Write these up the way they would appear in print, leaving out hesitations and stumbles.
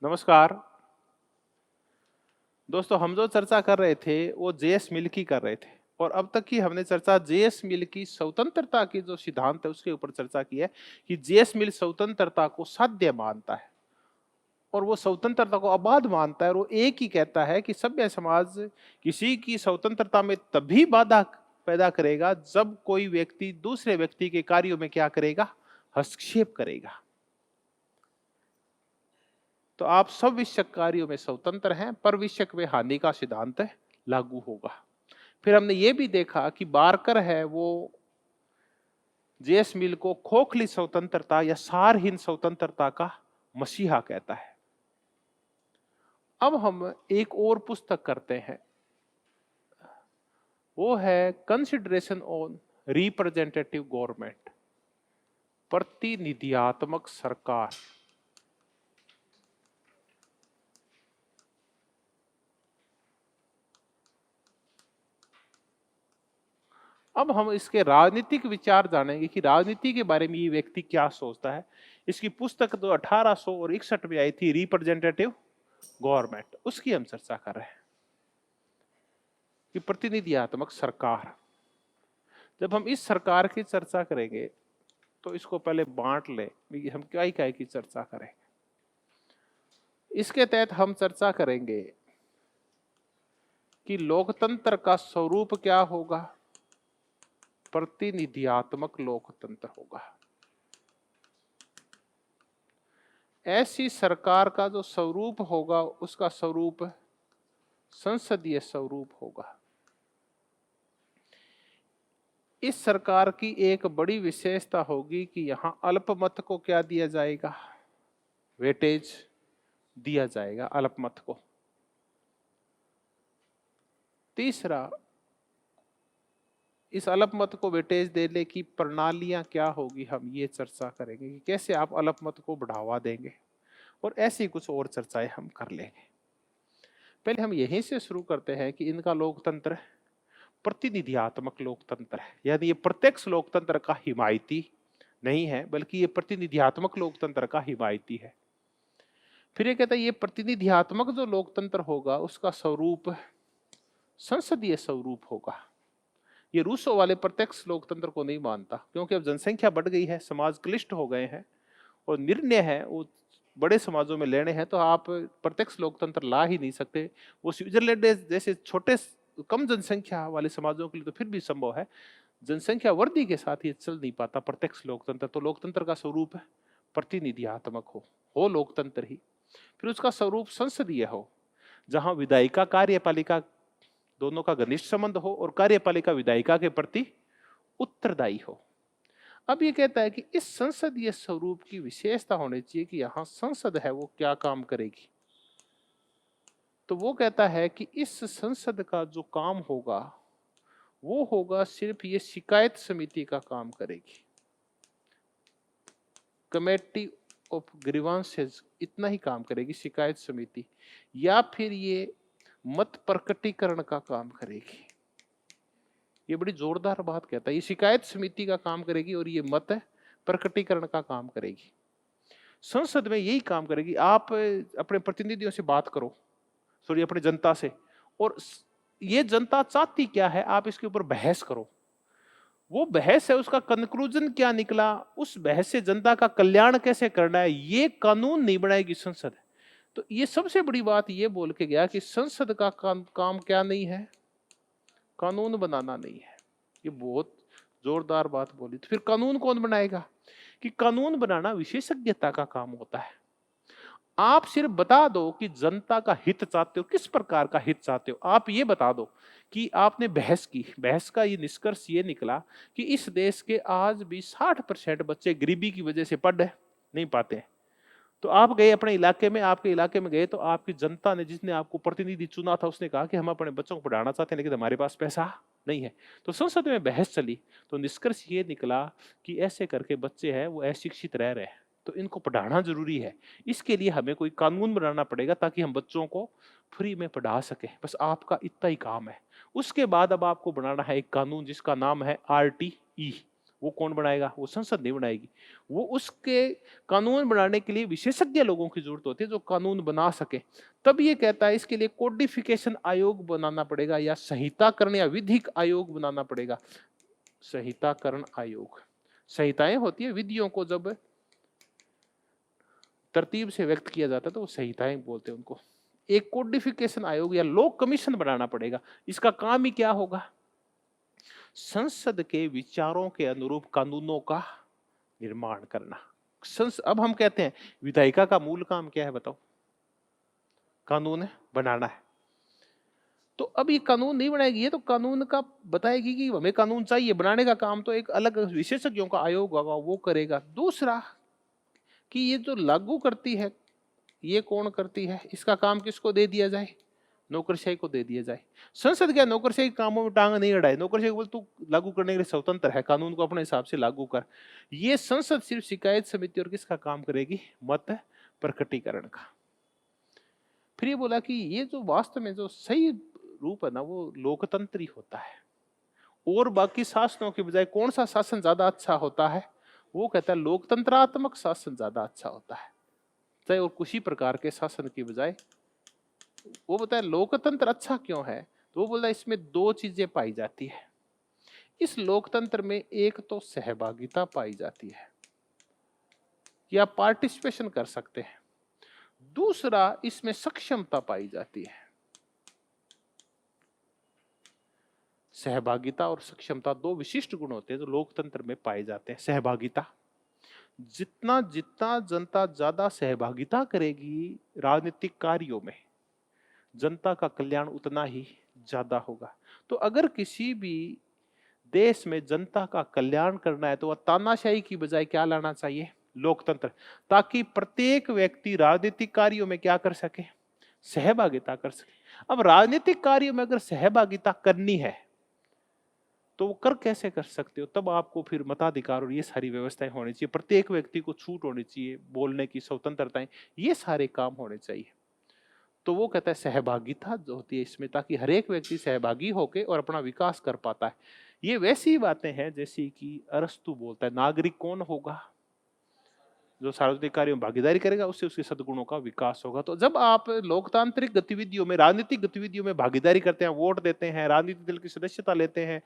नमस्कार दोस्तों, हम जो चर्चा कर रहे थे वो जेएस मिल की कर रहे थे और अब तक की हमने चर्चा जेएस मिल की स्वतंत्रता की जो सिद्धांत है उसके ऊपर चर्चा की है कि जेएस मिल स्वतंत्रता को साध्य मानता है और वो स्वतंत्रता को अबाध मानता है और वो एक ही कहता है कि सभ्य समाज किसी की स्वतंत्रता में तभी बाधा पैदा करेगा जब कोई व्यक्ति दूसरे व्यक्ति के कार्यों में क्या करेगा, हस्तक्षेप करेगा। तो आप सब विषयक कार्यों में स्वतंत्र हैं, पर विषयक में हानि का सिद्धांत लागू होगा। फिर हमने ये भी देखा कि बारकर है वो जेएस मिल को खोखली स्वतंत्रता या सारहीन स्वतंत्रता का मसीहा कहता है। अब हम एक और पुस्तक करते हैं, वो है कंसिडरेशन ऑन रिप्रेजेंटेटिव गवर्नमेंट, प्रतिनिधियात्मक सरकार। अब हम इसके राजनीतिक विचार जानेंगे कि राजनीति के बारे में ये व्यक्ति क्या सोचता है। इसकी पुस्तक तो 1861 में आई थी, रिप्रेजेंटेटिव गवर्नमेंट, उसकी हम चर्चा कर रहे हैं कि प्रतिनिधियात्मक सरकार। जब हम इस सरकार की चर्चा करेंगे तो इसको पहले बांट ले, हम क्या ही क्या की चर्चा करेंगे। इसके तहत हम चर्चा करेंगे कि लोकतंत्र का स्वरूप क्या होगा, प्रतिनिधियात्मक लोकतंत्र होगा। ऐसी सरकार का जो स्वरूप होगा उसका स्वरूप संसदीय स्वरूप होगा। इस सरकार की एक बड़ी विशेषता होगी कि यहां अल्पमत को क्या दिया जाएगा, वेटेज दिया जाएगा अल्पमत को। तीसरा, इस अल्पमत को वेटेज देने की प्रणालियां क्या होगी, हम ये चर्चा करेंगे कि कैसे आप अल्पमत को बढ़ावा देंगे और ऐसी कुछ और चर्चाएं हम कर लेंगे। पहले हम यहीं से शुरू करते हैं कि इनका लोकतंत्र प्रतिनिधियात्मक लोकतंत्र है, यानी ये प्रत्यक्ष लोकतंत्र का हिमायती नहीं है, बल्कि ये प्रतिनिधियात्मक लोकतंत्र का हिमायती है। फिर ये कहता है ये प्रतिनिधियात्मक जो लोकतंत्र होगा उसका स्वरूप संसदीय स्वरूप होगा। ये रूसो वाले प्रत्यक्ष लोकतंत्र को नहीं मानता, क्योंकि अब जनसंख्या बढ़ गई है, समाज क्लिष्ट हो गए हैं और निर्णय है वो बड़े समाजों में लेने हैं, तो आप प्रत्यक्ष लोकतंत्र ला ही नहीं सकते। वो स्विट्जरलैंड जैसे छोटे कम जनसंख्या वाले समाजों के लिए तो फिर भी संभव है, जनसंख्या वृद्धि के साथ ये चल नहीं पाता प्रत्यक्ष लोकतंत्र। तो लोकतंत्र का स्वरूप प्रतिनिधियात्मक हो लोकतंत्र ही। फिर उसका स्वरूप संसदीय हो, जहां विधायिका कार्यपालिका दोनों का घनिष्ठ संबंध हो और कार्यपालिका विधायिका के प्रति उत्तरदायी हो। अब ये कहता है कि इस संसदीय स्वरूप की विशेषता होनी चाहिए कि यहां संसद है वो क्या काम करेगी। तो वो कहता है कि इस संसद का जो काम होगा वो होगा सिर्फ ये शिकायत समिति का काम करेगी, कमेटी ऑफ ग्रीवांसेस इतना ही काम करेगी शिकायत समिति, या फिर ये मत प्रकटीकरण का काम करेगी। ये बड़ी जोरदार बात कहता है, ये शिकायत समिति का काम करेगी और ये मत प्रकटीकरण का काम करेगी। संसद में यही काम करेगी। आप अपने प्रतिनिधियों से बात करो, सॉरी अपने जनता से, और ये जनता चाहती क्या है आप इसके ऊपर बहस करो। वो बहस है, उसका कंक्लूजन क्या निकला, उस बहस से जनता का कल्याण कैसे करना है, ये कानून नहीं बनाएगी संसद। तो ये सबसे बड़ी बात ये बोल के गया कि संसद का काम क्या नहीं है, कानून बनाना नहीं है। ये बहुत जोरदार बात बोली। तो फिर कानून कौन बनाएगा, कि कानून बनाना विशेषज्ञता का काम होता है। आप सिर्फ बता दो कि जनता का हित चाहते हो, किस प्रकार का हित चाहते हो, आप ये बता दो कि आपने बहस की, बहस का ये निष्कर्ष ये निकला कि इस देश के आज भी 60% बच्चे गरीबी की वजह से पढ़ नहीं पाते हैं। तो आप गए अपने इलाके में, आपके इलाके में गए तो आपकी जनता ने, जिसने आपको प्रतिनिधि चुना था, उसने कहा कि हम अपने बच्चों को पढ़ाना चाहते हैं लेकिन हमारे पास पैसा नहीं है। तो संसद में बहस चली तो निष्कर्ष ये निकला कि ऐसे करके बच्चे हैं वो अशिक्षित रह रहे हैं, तो इनको पढ़ाना जरूरी है। इसके लिए हमें कोई कानून बनाना पड़ेगा ताकि हम बच्चों को फ्री में पढ़ा सके। बस आपका इतना ही काम है। उसके बाद अब आपको बनाना है एक कानून जिसका नाम है RTE, वो कौन बनाएगा? वो संसद नहीं बनाएगी। वो उसके कानून बनाने के लिए विशेषज्ञ लोगों की जरूरत होती है जो कानून बना सके। तब ये कहता है इसके लिए कोडिफिकेशन आयोग बनाना पड़ेगा या संहिताकरण या विधिक आयोग बनाना पड़ेगा। संहिताकरण आयोग, संहिताएं होती है विधियों को जब तरतीब से व्यक्त किया जाता है तो वो संहिताएं बोलते हैं उनको। एक कोडिफिकेशन आयोग या लॉ कमीशन बनाना पड़ेगा। इसका काम ही क्या होगा? संसद के विचारों के अनुरूप कानूनों का निर्माण करना। अब हम कहते हैं विधायिका का मूल काम क्या है बताओ? कानून बनाना है। तो अब ये कानून नहीं बनाएगी, ये तो कानून का बताएगी कि हमें कानून चाहिए। बनाने का काम तो एक अलग विशेषज्ञों का आयोग होगा, वो करेगा। दूसरा कि ये जो लागू करती है ये कौन करती है? इसका काम किसको दे दिया जाए? नौकरशाही को दे दिया जाए। संसद क्या नौकरशाही कामों में टांग नहीं अड़ाए। नौकरशाही बोल तू लागू करने के लिए स्वतंत्र है, कानून को अपने हिसाब से लागू कर। ये संसद सिर्फ शिकायत समिति और किसका काम करेगी? मत प्रकटीकरण का। फिर ये बोला कि ये जो वास्तव में जो सही रूप है ना वो लोकतंत्री होता है। और बाकी शासनों के बजाय कौन सा शासन ज्यादा अच्छा होता है? वो कहता है लोकतंत्रात्मक शासन ज्यादा अच्छा होता है, चाहे और किसी प्रकार के शासन की बजाय। वो बताया लोकतंत्र अच्छा क्यों है, तो वो बोला इसमें दो चीजें पाई जाती है इस लोकतंत्र में। एक तो सहभागिता पाई जाती है या पार्टिसिपेशन कर सकते हैं। दूसरा इसमें सक्षमता पाई जाती है। सहभागिता और सक्षमता दो विशिष्ट गुण होते हैं जो लोकतंत्र में पाए जाते हैं। सहभागिता, जितना जितना जनता ज्यादा सहभागिता करेगी राजनीतिक कार्यों में, जनता का कल्याण उतना ही ज्यादा होगा। तो अगर किसी भी देश में जनता का कल्याण करना है तो वह तानाशाही की बजाय क्या लाना चाहिए? लोकतंत्र, ताकि प्रत्येक व्यक्ति राजनीतिक कार्यों में क्या कर सके? सहभागिता कर सके। अब राजनीतिक कार्यों में अगर सहभागिता करनी है तो वो कर कैसे कर सकते हो? तब आपको फिर मताधिकार और ये सारी व्यवस्थाएं होनी चाहिए, प्रत्येक व्यक्ति को छूट होनी चाहिए, बोलने की स्वतंत्रताएं, ये सारे काम होने चाहिए। तो वो कहता है सहभागिता जो होती है इसमें, ताकि हर एक व्यक्ति सहभागी होकर और अपना विकास कर पाता है। ये वैसी बातें हैं जैसी कि अरस्तु बोलता है नागरिक कौन होगा? जो सार्वजनिक कार्यों में भागीदारी करेगा उससे उसके सद्गुणों का विकास होगा। तो जब आप लोकतांत्रिक गतिविधियों में, राजनीतिक गतिविधियों में भागीदारी करते हैं, वोट देते हैं, राजनीतिक दल की सदस्यता लेते हैं,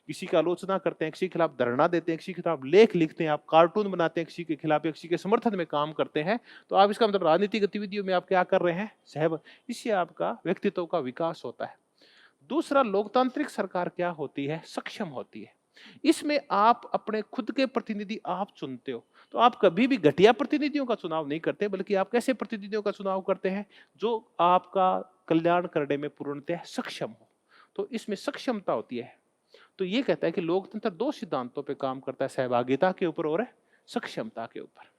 किसी की आलोचना करते हैं, किसी के खिलाफ धरना देते हैं, किसी के खिलाफ लेख लिखते हैं, आप कार्टून बनाते हैं किसी के खिलाफ या किसी के समर्थन में काम करते हैं, तो आप इसका मतलब राजनीतिक गतिविधियों में आप क्या कर रहे हैं? इससे आपका व्यक्तित्व का विकास होता है। दूसरा, लोकतांत्रिक सरकार क्या होती है? सक्षम होती है। इसमें आप अपने खुद के प्रतिनिधि आप चुनते हो। तो आप कभी भी घटिया प्रतिनिधियों का चुनाव नहीं करते, बल्कि आप कैसे प्रतिनिधियों का चुनाव करते हैं? जो आपका कल्याण करने में पूर्णतः सक्षम हो। तो इसमें सक्षमता होती है। तो ये कहता है कि लोकतंत्र दो सिद्धांतों पे काम करता है, सहभागिता के ऊपर और सक्षमता के ऊपर।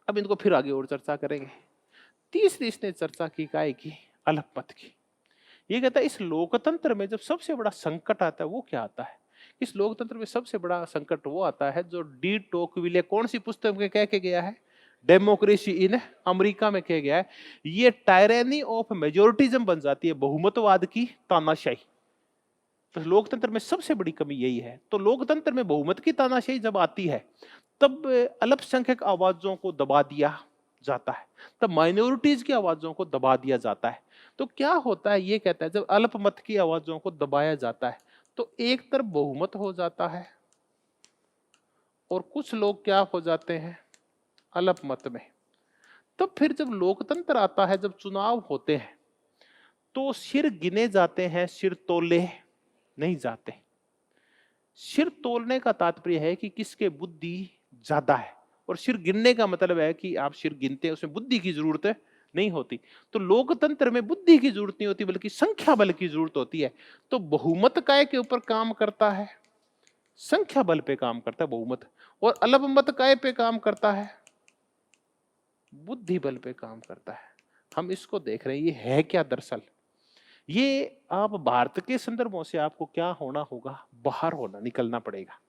अब इनको फिर आगे और चर्चा करेंगे। तीसरी इसने चर्चा की काय की? अल्पमत की। ये कहता है इस लोकतंत्र में जब सबसे बड़ा संकट आता है वो क्या आता है? इस लोकतंत्र में सबसे बड़ा संकट वो आता है जो डी टोकविले कौन सी पुस्तक में कह के गया है? डेमोक्रेसी इन अमेरिका में कह गया है। ये टायरेनी ऑफ मेजोरिटिज्म बन जाती है, बहुमतवाद की तानाशाही। तो लोकतंत्र में सबसे बड़ी कमी यही है। तो लोकतंत्र में बहुमत की तानाशाही जब आती है तब अल्पसंख्यक आवाजों को दबा दिया जाता है, तब माइनॉरिटीज की आवाजों को दबा दिया जाता है। तो क्या होता है? ये कहता है जब अल्पमत की आवाजों को दबाया जाता है तो एक तरफ बहुमत हो जाता है और कुछ लोग क्या हो जाते हैं? अल्पमत में। तब फिर जब लोकतंत्र आता है, जब चुनाव होते हैं तो सिर गिने जाते हैं, सिर तोले नहीं जाते। सिर तोलने का तात्पर्य है कि किसके बुद्धि ज्यादा है, और सिर गिनने का मतलब है कि आप सिर गिनते हैं, उसमें बुद्धि की जरूरत नहीं होती। तो लोकतंत्र में बुद्धि की जरूरत नहीं होती बल्कि संख्या बल की जरूरत होती है। तो बहुमत काय के ऊपर काम करता है? संख्या बल पे काम करता है बहुमत। और अल्पमत काय पे काम करता है? बुद्धि बल पे काम करता है। हम इसको देख रहे हैं, ये है क्या दरअसल? ये आप भारत के संदर्भों से आपको क्या होना होगा? बाहर होना, निकलना पड़ेगा।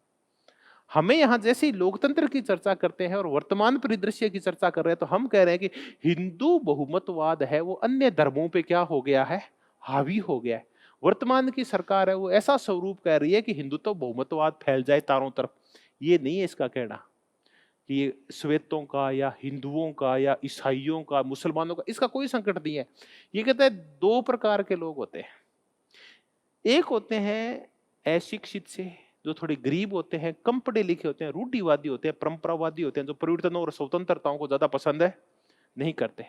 हमें यहां जैसे ही लोकतंत्र की चर्चा करते हैं और वर्तमान परिदृश्य की चर्चा कर रहे हैं तो हम कह रहे हैं कि हिंदू बहुमतवाद है वो अन्य धर्मों पे क्या हो गया है? हावी हो गया है। वर्तमान की सरकार है वो ऐसा स्वरूप कह रही है कि हिंदुत्व बहुमतवाद फैल जाए चारों तरफ। ये नहीं है इसका कहना कि ये श्वेतों का या हिंदुओं का या ईसाइयों का मुसलमानों का, इसका कोई संकट नहीं है। ये कहता है दो प्रकार के लोग होते हैं, एक होते हैं अशिक्षित से, जो थोड़े गरीब होते हैं, कम पढ़े लिखे होते हैं, रूढ़िवादी होते हैं, परंपरावादी होते हैं, जो परिवर्तनों और स्वतंत्रताओं को ज्यादा पसंद है नहीं करते।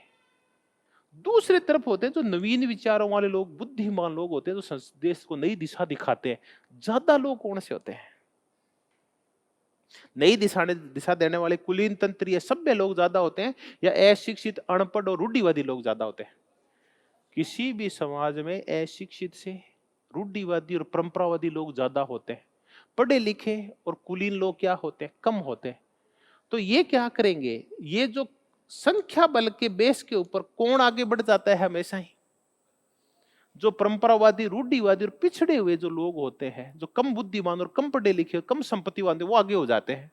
दूसरे तरफ होते हैं जो नवीन विचारों वाले लोग, बुद्धिमान लोग होते हैं, जो देश को नई दिशा दिखाते हैं। ज्यादा लोग कौन से होते हैं? नई दिशा देने वाले कुलीन तंत्रीय सभ्य लोग ज्यादा होते हैं, या अशिक्षित अनपढ़ और रूढ़िवादी लोग ज्यादा होते हैं? किसी भी समाज में अशिक्षित से, रूढ़िवादी और परंपरावादी लोग ज्यादा होते हैं। पढ़े लिखे और कुलीन लोग क्या होते हैं? कम होते हैं। तो ये क्या करेंगे, ये जो संख्या बल के बेस के ऊपर कौन आगे बढ़ जाता है हमेशा ही? जो परंपरावादी, रूढ़िवादी और पिछड़े हुए जो लोग होते हैं, जो कम बुद्धिमान और कम पढ़े लिखे, कम संपत्तिवान, वो आगे हो जाते हैं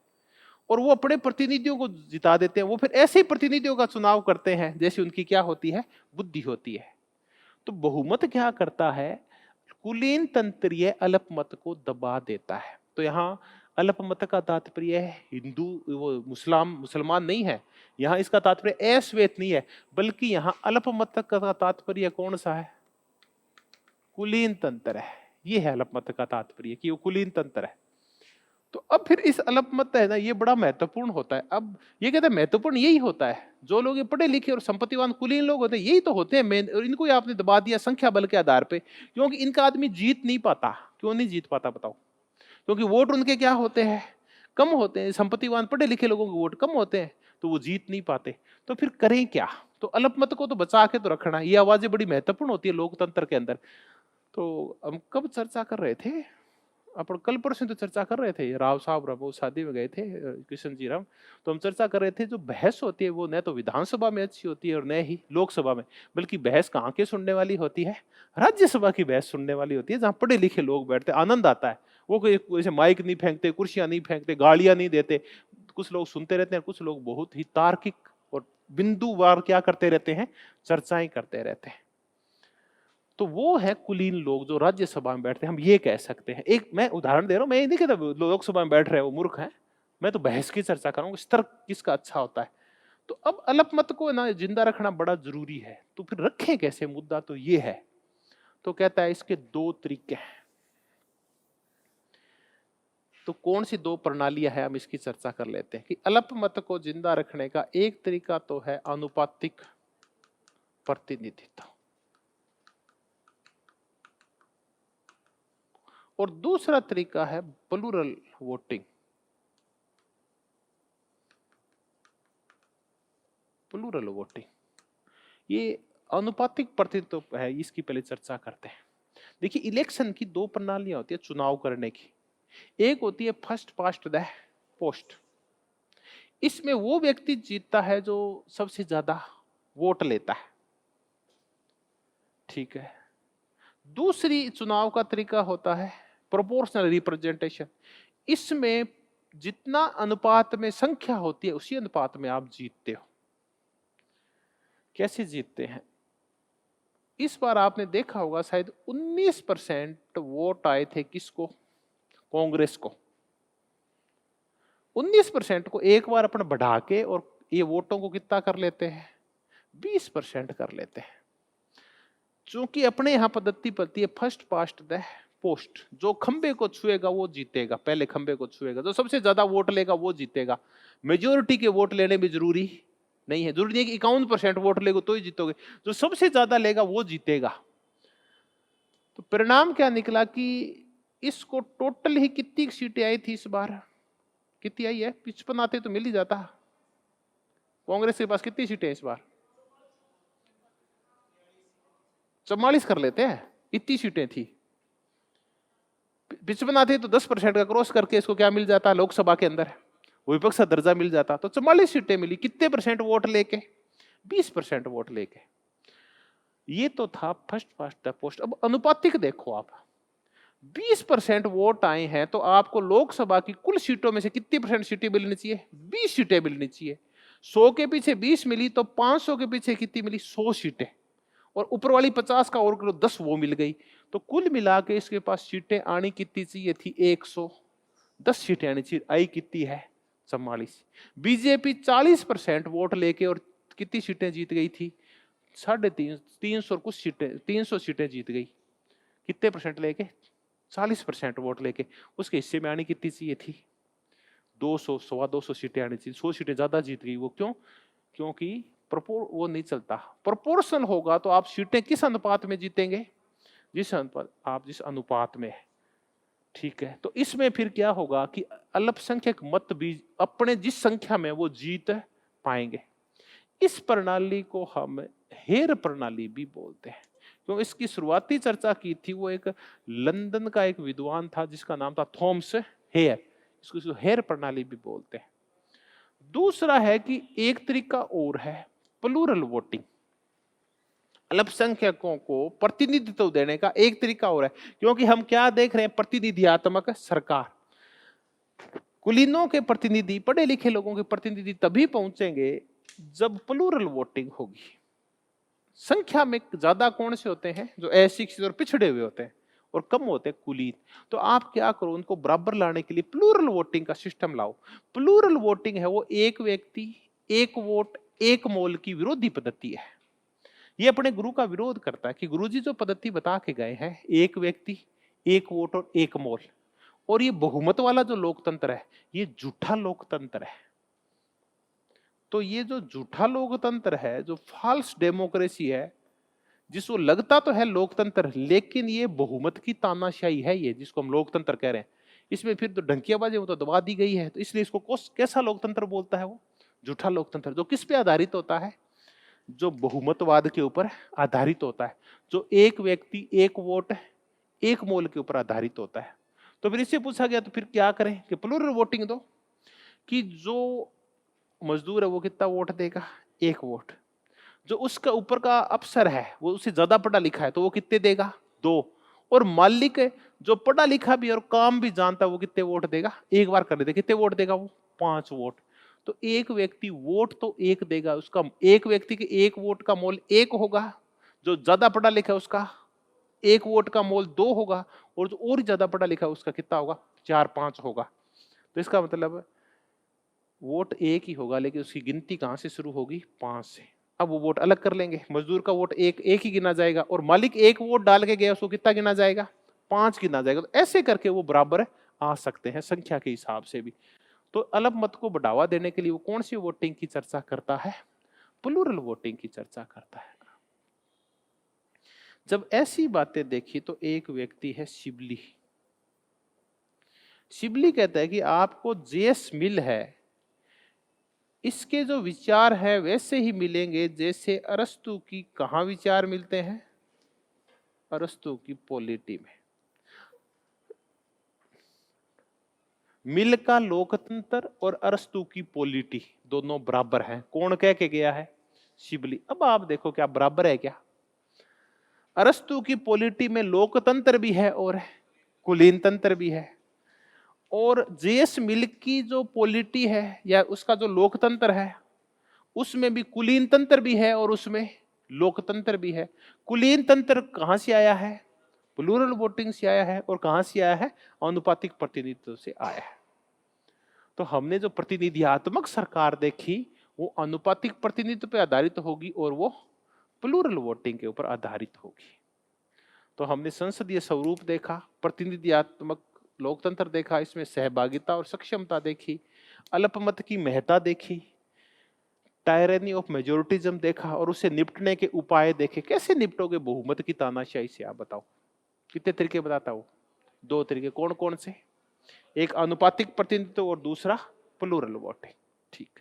और वो अपने प्रतिनिधियों को जिता देते हैं। वो फिर ऐसे ही प्रतिनिधियों का चुनाव करते हैं जैसे उनकी क्या होती है? बुद्धि होती है। तो बहुमत क्या करता है? कुलीन तंत्रीय अल्पमत को दबा देता है। तो यहाँ अल्पमत का तात्पर्य है हिंदू, वो मुसलमान नहीं है। यहाँ इसका तात्पर्य अश्वेत नहीं है, बल्कि यहाँ अल्पमत का तात्पर्य कौन सा है? कुलीन तंत्र है। ये है अल्पमत का तात्पर्य कि वो कुलीन तंत्र है। तो अब फिर इस अल्पमत है ना, ये बड़ा महत्वपूर्ण होता है। अब ये कहते हैं महत्वपूर्ण यही होता है, जो लोग ये पढ़े लिखे और संपत्तिवान कुलीन लोग होते हैं यही तो होते हैं मेन, और इनको आपने दबा दिया संख्या बल के आधार पे, क्योंकि इनका आदमी जीत नहीं पाता। क्यों नहीं जीत पाता बताओ? क्योंकि वोट उनके क्या होते हैं? कम होते हैं। संपत्तिवान पढ़े लिखे लोगों के वोट कम होते हैं, तो वो जीत नहीं पाते। तो फिर करें क्या? तो अल्पमत को तो बचा के तो रखना, ये आवाजें बड़ी महत्वपूर्ण होती है लोकतंत्र के अंदर। तो हम कब चर्चा कर रहे थे? अपन कल परसों तो चर्चा कर रहे थे, राव साहब वो शादी में गए थे, किशन जी राम। तो हम चर्चा कर रहे थे जो बहस होती है वो न तो विधानसभा में अच्छी होती है और न ही लोकसभा में, बल्कि बहस कहाँ के सुनने वाली होती है? राज्यसभा की बहस सुनने वाली होती है, जहाँ पढ़े लिखे लोग बैठते, आनंद आता है। वो कोई ऐसे माइक नहीं फेंकते, कुर्सियां नहीं फेंकते, गालियां नहीं देते। कुछ लोग सुनते रहते हैं, कुछ लोग बहुत ही तार्किक और बिंदुवार क्या करते रहते हैं? चर्चाएं करते रहते हैं। तो वो है कुलीन लोग जो राज्यसभा में बैठते हैं। हम ये कह सकते हैं, एक मैं उदाहरण दे रहा हूं, मैं ये नहीं कहता लोकसभा में बैठ रहे हैं वो मूर्ख है, मैं तो बहस की चर्चा कर रहा हूं, स्तर किसका अच्छा होता है। तो अब अल्पमत को ना जिंदा रखना बड़ा जरूरी है। तो फिर रखें कैसे? मुद्दा तो ये है। तो कहता है इसके दो तरीके हैं। तो कौन सी दो प्रणालियां हैं, हम इसकी चर्चा कर लेते हैं। कि अल्पमत को जिंदा रखने का एक तरीका तो है आनुपातिक प्रतिनिधित्व, और दूसरा तरीका है प्लूरल वोटिंग। प्लूरल वोटिंग ये अनुपातिक प्रतिनिधित्व है, इसकी पहले चर्चा करते हैं। देखिए, इलेक्शन की दो प्रणालियां होती है चुनाव करने की। एक होती है फर्स्ट पास्ट द पोस्ट, इसमें वो व्यक्ति जीतता है जो सबसे ज्यादा वोट लेता है, ठीक है। दूसरी चुनाव का तरीका होता है प्रोपोर्शनल रिप्रेजेंटेशन, इसमें जितना अनुपात में संख्या होती है उसी अनुपात में आप जीतते हो। कैसे जीतते हैं? इस बार आपने देखा होगा शायद 19% वोट आए थे किसको? कांग्रेस को। 19% को एक बार अपन बढ़ा के और ये वोटों को कितना कर लेते हैं? 20% कर लेते हैं। चूंकि अपने यहां पद्धति पड़ती है फर्स्ट पास्ट द पोस्ट, जो खंबे को छुएगा वो जीतेगा, पहले खंबे को छुएगा, जो सबसे ज्यादा वोट लेगा वो जीतेगा। मेजोरिटी के वोट लेने भी जरूरी नहीं है, जरूरी नहीं है कि 51% वोट लेगा तो ही जीतोगे, जो सबसे ज्यादा लेगा वो जीतेगा। तो परिणाम क्या निकला कि इसको टोटल ही कितनी सीटें आई थी इस बार? कितनी आई है? 55 आते तो मिल ही जाता। कांग्रेस के पास कितनी सीटें इस बार? 44 कर लेते हैं, इतनी सीटें थी। 55 आते तो 10% का क्रॉस करके इसको क्या मिल जाता? लोकसभा के अंदर विपक्ष का दर्जा मिल जाता। तो 44 सीटें मिली, कितने परसेंट वोट लेके? 20% वोट लेके। ये तो था फर्स्ट पास्ट द पोस्ट। अब अनुपातिक देखो आप, 20% वोट आए हैं तो आपको लोकसभा की कुल सीटों में से कितनी परसेंट सीटें मिलनी चाहिए? 20 सीटें मिलनी चाहिए। 100 के पीछे 20 मिली तो 500 के पीछे कितनी मिली? 100 सीटें। और ऊपर वाली 50 का और करो 10 वो मिल गई, तो कुल मिला के इसके पास सीटें आनी कितनी चाहिए थी? 110 सीटें आनी चाहिए, आई कितनी है? 44। बीजेपी 40% वोट लेके और कितनी सीटें जीत गई थी? 350 कुछ सीटें, 300 सीटें जीत गई। कितने परसेंट लेके? 40% वोट लेके। उसके हिस्से में आनी कितनी चाहिए थी? 200, 250 सीटें आनी चाहिए। 100 सीटें ज्यादा जीत गई वो। क्यों? क्योंकि वो नहीं चलता। प्रोपोर्शन होगा तो आप सीटें किस अनुपात में जीतेंगे? जिस अनुपात आप जिस अनुपात में है, ठीक है। तो इसमें फिर क्या होगा कि अल्पसंख्यक मत भी अपने जिस संख्या में वो जीत पाएंगे। इस प्रणाली को हम हेयर प्रणाली भी बोलते हैं। तो इसकी शुरुआती चर्चा की थी वो एक लंदन का एक विद्वान था जिसका नाम था थॉमस हेयर। इसको हेयर प्रणाली भी बोलते हैं। दूसरा है कि एक तरीका और है प्लूरल वोटिंग। अल्पसंख्यकों को प्रतिनिधित्व देने का एक तरीका और है, क्योंकि हम क्या देख रहे हैं? प्रतिनिधियात्मक सरकार। कुलीनों के प्रतिनिधि, पढ़े लिखे लोगों के प्रतिनिधि तभी पहुंचेंगे जब प्लूरल वोटिंग होगी। संख्या में ज्यादा कौन से होते हैं? जो अशिक्षित और पिछड़े हुए होते हैं, और कम होते हैं कुलीन। तो आप क्या करो, उनको बराबर लाने के लिए प्लूरल वोटिंग का सिस्टम लाओ। प्लूरल वोटिंग है वो एक व्यक्ति एक वोट एक मोल की विरोधी पद्धति है। ये अपने गुरु का विरोध करता है कि गुरुजी जो पद्धति बता के गए हैं, एक व्यक्ति एक वोट और एक मोल, और ये बहुमत वाला जो लोकतंत्र है ये झूठा लोकतंत्र है। तो ये जो झूठा लोकतंत्र है, जो फॉल्स डेमोक्रेसी है, जिसको लगता तो है लोकतंत्र, लेकिन ये बहुमत की तानाशाही है, ये जिसको हम लोकतंत्र कह रहे हैं। इसमें फिर तो डंकियाबाजी वो तो दबा दी गई है। तो इसलिए इसको कैसा लोकतंत्र बोलता है? वो झूठा लोकतंत्र, जो किस पे आधारित होता है? जो बहुमतवाद के ऊपर आधारित होता है, जो एक व्यक्ति एक वोट एक मोल के ऊपर आधारित होता है। तो फिर इससे पूछा गया तो फिर क्या करें कि प्लूरल वोटिंग दो, कि जो मजदूर है वो कितना वोट देगा? एक वोट। जो उसका ऊपर का अफसर है वो उससे ज्यादा पढ़ा लिखा है तो वो कितने देगा? 2। और मालिक जो पढ़ा लिखा भी और काम भी जानता है वो कितने वोट देगा? एक बार कर लेते, कितने वोट देगा वो? 5 वोट। तो एक व्यक्ति वोट तो एक देगा, उसका एक व्यक्ति के एक वोट का मोल 1 होगा। जो ज्यादा पढ़ा लिखा है उसका एक वोट का मोल 2 होगा, और जो और ज्यादा पढ़ा लिखा है उसका कितना होगा? 4-5 होगा। तो इसका मतलब वोट एक ही होगा, लेकिन उसकी गिनती कहां से शुरू होगी? 5 से। अब वो वोट अलग कर लेंगे। मजदूर का वोट एक ही गिना जाएगा, और मालिक एक वोट डाल के गया उसको कितना गिना जाएगा? 5 गिना जाएगा। तो ऐसे करके वो बराबर आ सकते हैं संख्या के हिसाब से भी। तो अल्पमत को बढ़ावा देने के लिए वो कौन सी वोटिंग की चर्चा करता है? प्लूरल वोटिंग की चर्चा करता है। जब ऐसी बातें देखी तो एक व्यक्ति है शिबली। शिबली कहता है कि आपको जेएस मिल है, इसके जो विचार है वैसे ही मिलेंगे जैसे अरस्तु की कहां विचार मिलते हैं? अरस्तु की पॉलिटी में। मिल का लोकतंत्र और अरस्तु की पॉलिटी दोनों बराबर हैं। कौन कह के गया है? शिबली। अब आप देखो क्या बराबर है क्या? अरस्तु की पॉलिटी में लोकतंत्र भी है और कुलीन तंत्र भी है, और जेएस मिल की जो पॉलिटी है या उसका जो लोकतंत्र है उसमें भी कुलीन तंत्र भी है और उसमें लोकतंत्र भी है। कुलीन तंत्र कहां से आया है? प्लूरल वोटिंग से आया है। और कहां से आया है? अनुपातिक प्रतिनिधित्व से आया है। तो हमने जो प्रतिनिधियात्मक सरकार देखी वो अनुपातिक प्रतिनिधित्व पर आधारित होगी और वो प्लूरल वोटिंग के ऊपर आधारित होगी। तो हमने संसदीय स्वरूप देखा, प्रतिनिधियात्मक लोकतंत्र देखा, इसमें सहभागिता और सक्षमता देखी, अल्पमत की महत्ता देखी, टायरनी ऑफ मेजोरिटिज्म देखा, और उससे निपटने के उपाय देखे। कैसे निपटोगे बहुमत की तानाशाही से? आप बताओ। कितने तरीके बताता हूं? 2 तरीके। कौन कौन से? एक अनुपातिक प्रतिनिधित्व और दूसरा प्लूरल वोटिंग। ठीक।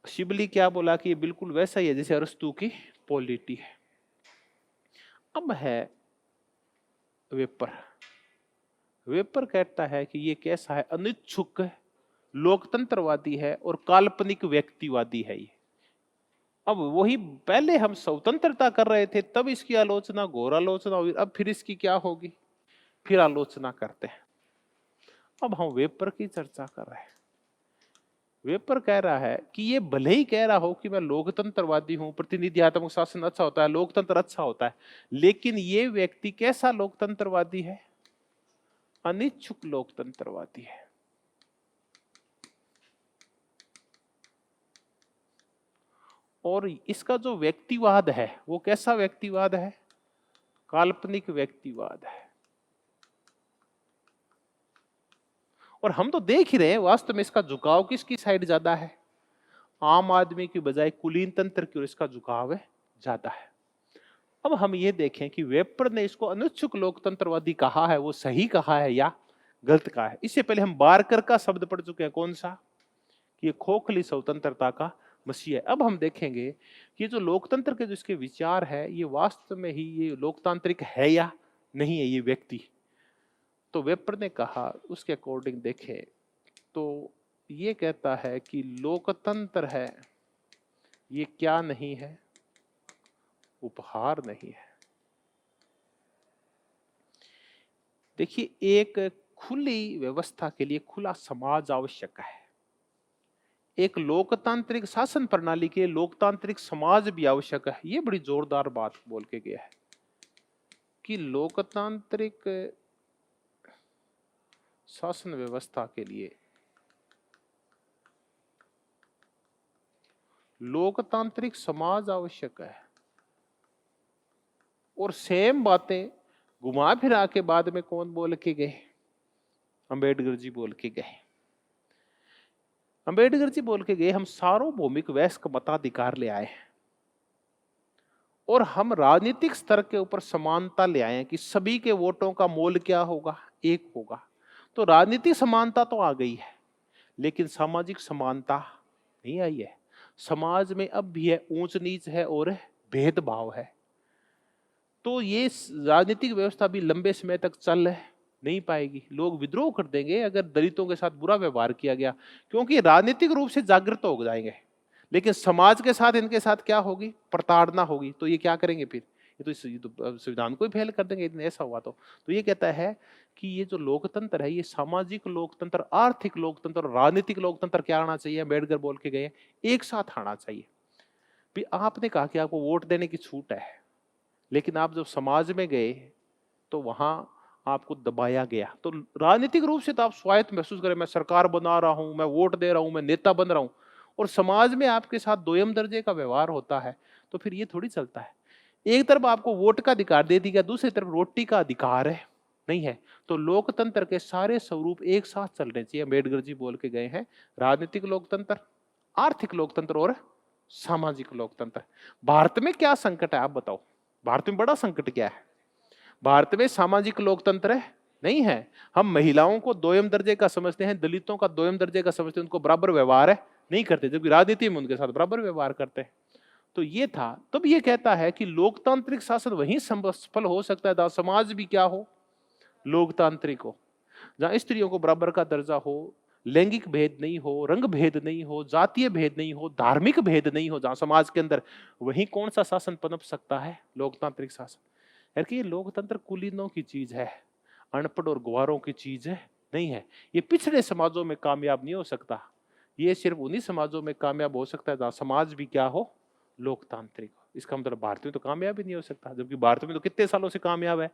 शिबली क्या बोला कि ये बिल्कुल वैसा ही है जैसे अरस्तु की पॉलिटी है। अब है वेपर। वेपर कहता है कि ये कैसा है? अनिच्छुक लोकतंत्रवादी है और काल्पनिक व्यक्तिवादी है ये। अब वही पहले हम स्वतंत्रता कर रहे थे तब इसकी आलोचना, घोर आलोचना हुई, अब फिर इसकी क्या होगी? फिर आलोचना करते हैं। अब हम वेपर की चर्चा कर रहे हैं। वेपर कह रहा है कि ये भले ही कह रहा हो कि मैं लोकतंत्रवादी हूं, प्रतिनिधियात्मक शासन अच्छा होता है, लोकतंत्र अच्छा होता है, लेकिन ये व्यक्ति कैसा लोकतंत्रवादी है? अनिच्छुक लोकतंत्रवादी है। और इसका जो व्यक्तिवाद है वो कैसा व्यक्तिवाद है? काल्पनिक व्यक्तिवाद है। और हम तो देख ही रहे हैं वास्तव में इसका झुकाव किसकी साइड ज्यादा है? आम आदमी की बजाय कुलीन तंत्र की ओर इसका झुकाव है ज्यादा है। अब हम ये देखें कि वेपर ने इसको अनिच्छुक लोकतंत्रवादी कहा है, वो सही कहा है या गलत कहा है। इससे पहले हम बारकर का शब्द पढ़ चुके हैं, कौन सा? कि ये खोखली स्वतंत्रता का मसीह है। अब हम देखेंगे कि ये जो लोकतंत्र के जो इसके विचार है, ये वास्तव में ही ये लोकतांत्रिक है या नहीं है ये व्यक्ति। तो वेपर ने कहा उसके अकॉर्डिंग देखें तो ये कहता है कि लोकतंत्र है ये क्या नहीं है? उपहार नहीं है। देखिए, एक खुली व्यवस्था के लिए खुला समाज आवश्यक है। एक लोकतांत्रिक शासन प्रणाली के लोकतांत्रिक समाज भी आवश्यक है। ये बड़ी जोरदार बात बोल के गया है कि लोकतांत्रिक शासन व्यवस्था के लिए लोकतांत्रिक समाज आवश्यक है। और सेम बातें घुमा फिरा के बाद में कौन बोल के गए? अंबेडकर जी बोल के गए। अंबेडकर जी बोल के गए हम सार्वभौमिक वयस्क मताधिकार ले आए हैं और हम राजनीतिक स्तर के ऊपर समानता ले आए हैं कि सभी के वोटों का मोल क्या होगा? एक होगा। तो राजनीतिक समानता तो आ गई है, लेकिन सामाजिक समानता नहीं आई है। समाज में अब भी है ऊंच नीच है और भेदभाव है। तो ये राजनीतिक व्यवस्था भी लंबे समय तक चल नहीं पाएगी। लोग विद्रोह कर देंगे अगर दलितों के साथ बुरा व्यवहार किया गया, क्योंकि राजनीतिक रूप से जागृत हो जाएंगे, लेकिन समाज के साथ इनके साथ क्या होगी? प्रताड़ना होगी। तो ये क्या करेंगे फिर? ये तो संविधान को ही फेल कर देंगे ऐसा हुआ तो ये कहता है कि ये जो लोकतंत्र है ये सामाजिक लोकतंत्र, आर्थिक लोकतंत्र और राजनीतिक लोकतंत्र क्या आना चाहिए? अम्बेडकर बोल के गए एक साथ आना चाहिए। भी आपने कहा कि आपको वोट देने की छूट है, लेकिन आप जब समाज में गए तो वहां आपको दबाया गया। तो राजनीतिक रूप से तो आप स्वायत्त महसूस करें, मैं सरकार बना रहा हूं, मैं वोट दे रहा हूं, मैं नेता बन रहा हूं, और समाज में आपके साथ दोयम दर्जे का व्यवहार होता है, तो फिर ये थोड़ी चलता है। एक तरफ आपको वोट का अधिकार दे दिया, दूसरी तरफ रोटी का अधिकार है नहीं है। तो लोकतंत्र के सारे स्वरूप एक साथ चलने चाहिए। अम्बेडकर जी बोल के गए हैं राजनीतिक लोकतंत्र, आर्थिक लोकतंत्र और सामाजिक लोकतंत्र। भारत में क्या संकट है आप बताओ? भारत में बड़ा संकट क्या है? भारत में सामाजिक लोकतंत्र नहीं है। हम महिलाओं को दोयम दर्जे का समझते हैं, दलितों का दोयम दर्जे का समझते हैं, उनको बराबर व्यवहार नहीं करते, जबकि राजनीति में उनके साथ बराबर व्यवहार करते हैं। तो ये था। तब ये कहता है कि लोकतांत्रिक शासन वहीं सफल हो सकता है जहां समाज भी क्या हो? लोकतांत्रिक हो, जहां स्त्रियों को बराबर का दर्जा हो, लैंगिक भेद नहीं हो, रंग भेद नहीं हो, जातीय भेद नहीं हो, धार्मिक भेद नहीं हो, जहां समाज के अंदर, वहीं कौन सा शासन पनप सकता है? लोकतांत्रिक शासन। यार कि ये लोकतंत्र कुलीनों की चीज है, अनपढ़ और ग्वारों की चीज नहीं है। ये पिछड़े समाजों में कामयाब नहीं हो सकता। ये सिर्फ उन्हीं समाजों में कामयाब हो सकता है जहां समाज भी क्या हो? लोकतांत्रिक हो। इसका मतलब भारत में तो कामयाब ही नहीं हो सकता, जबकि भारत में तो कितने सालों से कामयाब है?